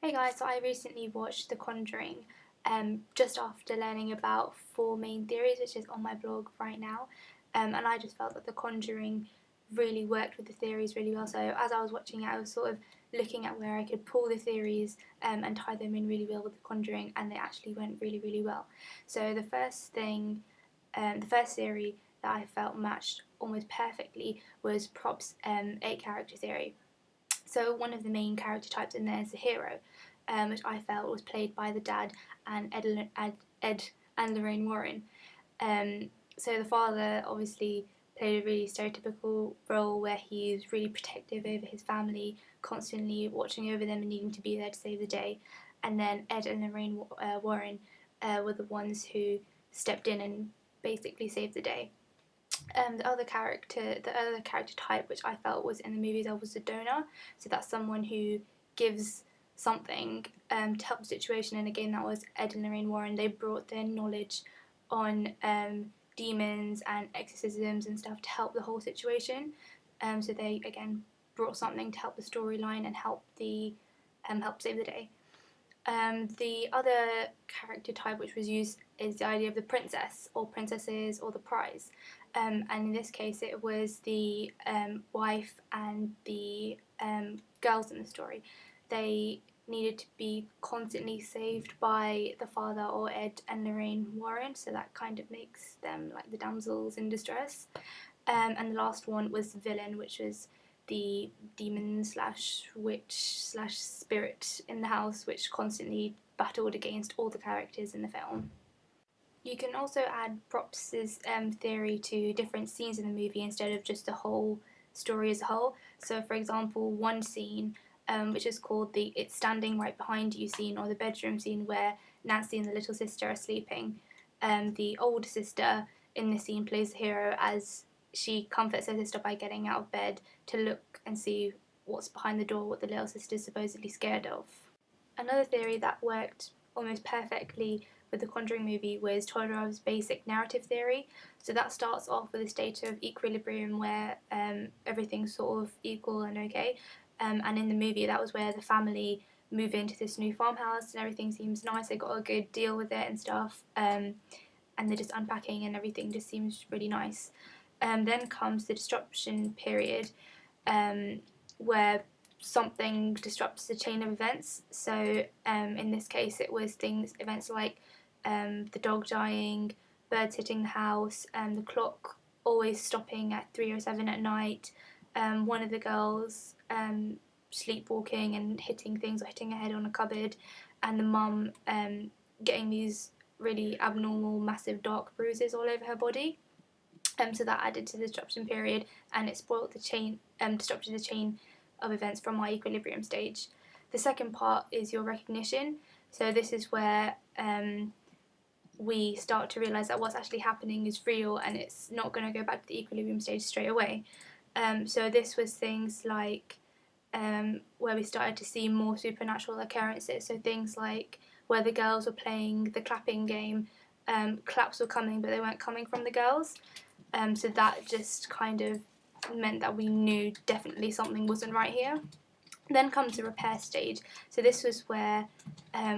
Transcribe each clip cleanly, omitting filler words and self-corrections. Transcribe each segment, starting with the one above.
Hey guys, so I recently watched The Conjuring just after learning about 4 main theories, which is on my blog right now. And I just felt that The Conjuring really worked with the theories really well. So as I was watching it, I was sort of looking at where I could pull the theories and tie them in really well with The Conjuring, and they actually went really, really well. So the first theory that I felt matched almost perfectly was Prop's 8 character theory. So one of the main character types in there is the hero, which I felt was played by the dad and Ed and Lorraine Warren. So the father obviously played a really stereotypical role where he's really protective over his family, constantly watching over them and needing to be there to save the day. And then Ed and Lorraine Warren were the ones who stepped in and basically saved the day. The other character type, which I felt was in the movies, was the donor. So that's someone who gives something to help the situation. And again, that was Ed and Lorraine Warren. They brought their knowledge on demons and exorcisms and stuff to help the whole situation. So they again brought something to help the storyline and help save the day. The other character type which was used is the idea of the princess or princesses or the prize. And in this case, it was the wife and the girls in the story. They needed to be constantly saved by the father or Ed and Lorraine Warren, so that kind of makes them like the damsels in distress. And the last one was the villain, which was the demon slash witch slash spirit in the house, which constantly battled against all the characters in the film. You can also add props' theory to different scenes in the movie instead of just the whole story as a whole. So, for example, one scene, which is called the "It's Standing Right Behind You" scene, or the bedroom scene where Nancy and the little sister are sleeping. The older sister in this scene plays the hero as she comforts her sister by getting out of bed to look and see what's behind the door, what the little sister is supposedly scared of. Another theory that worked almost perfectly with the Conjuring movie was Todorov's basic narrative theory. So that starts off with a state of equilibrium where everything's sort of equal and okay. And in the movie, that was where the family move into this new farmhouse and everything seems nice. They got a good deal with it and stuff. And they're just unpacking and everything just seems really nice. Then comes the disruption period, where something disrupts the chain of events. So in this case, it was events like the dog dying, birds hitting the house, the clock always stopping at 3:07 at night, one of the girls sleepwalking and hitting things or hitting her head on a cupboard, and the mum getting these really abnormal, massive, dark bruises all over her body. So that added to the disruption period, and it disrupted the chain of events from our equilibrium stage. The second part is your recognition. So this is where we start to realise that what's actually happening is real and it's not going to go back to the equilibrium stage straight away. So this was things like where we started to see more supernatural occurrences. So things like where the girls were playing the clapping game, claps were coming, but they weren't coming from the girls. So that just kind of meant that we knew definitely something wasn't right here. Then comes the repair stage. So this was where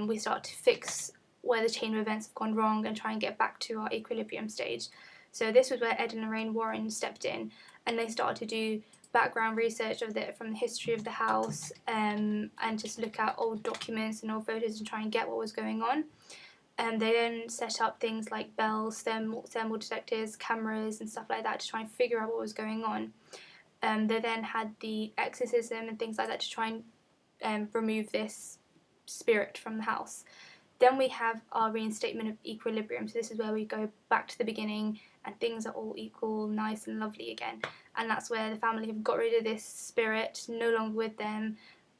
we start to fix where the chain of events have gone wrong and try and get back to our equilibrium stage. So this was where Ed and Lorraine Warren stepped in, and they started to do background research from the history of the house, and just look at old documents and old photos and try and get what was going on. They then set up things like bells, thermal detectors, cameras and stuff like that to try and figure out what was going on. They then had the exorcism and things like that to try and remove this spirit from the house. Then we have our reinstatement of equilibrium. So this is where we go back to the beginning and things are all equal, nice and lovely again. And that's where the family have got rid of this spirit, no longer with them,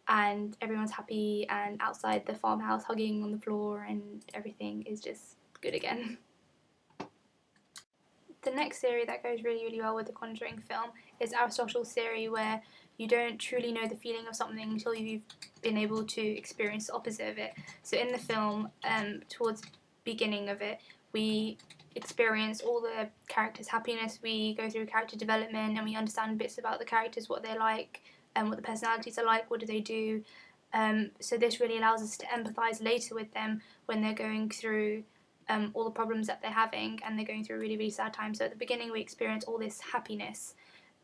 and everyone's happy and outside the farmhouse hugging on the floor and everything is just good again. The next theory that goes really, really well with the Conjuring film is Aristotle's theory, where you don't truly know the feeling of something until you've been able to experience the opposite of it. So in the film, towards the beginning of it, we experience all the characters' happiness, we go through character development and we understand bits about the characters, what they're like, and what the personalities are like, what do they do, So this really allows us to empathise later with them when they're going through all the problems that they're having, and they're going through a really, really sad time. So at the beginning we experience all this happiness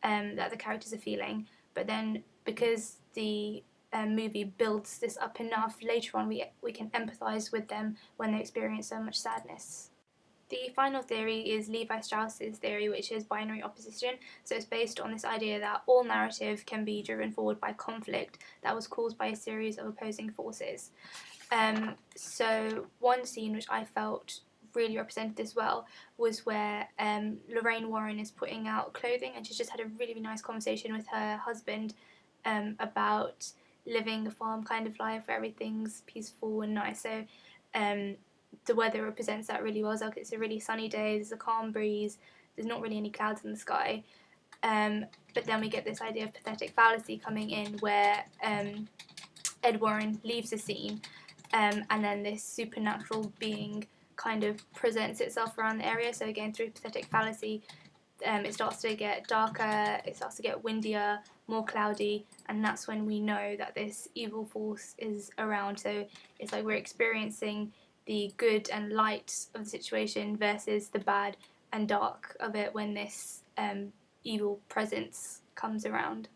that the characters are feeling, but then because the movie builds this up enough, later on we can empathise with them when they experience so much sadness. The final theory is Levi Strauss's theory, which is binary opposition. So it's based on this idea that all narrative can be driven forward by conflict that was caused by a series of opposing forces. So one scene which I felt really represented this well was where Lorraine Warren is putting out clothing, and she's just had a really, really nice conversation with her husband about living a farm kind of life where everything's peaceful and nice. So the weather represents that really well. So it's a really sunny day, there's a calm breeze, there's not really any clouds in the sky. But then we get this idea of pathetic fallacy coming in where Ed Warren leaves the scene, and then this supernatural being kind of presents itself around the area. So again, through pathetic fallacy, it starts to get darker, it starts to get windier, more cloudy, and that's when we know that this evil force is around. So it's like we're experiencing the good and light of the situation versus the bad and dark of it when this evil presence comes around.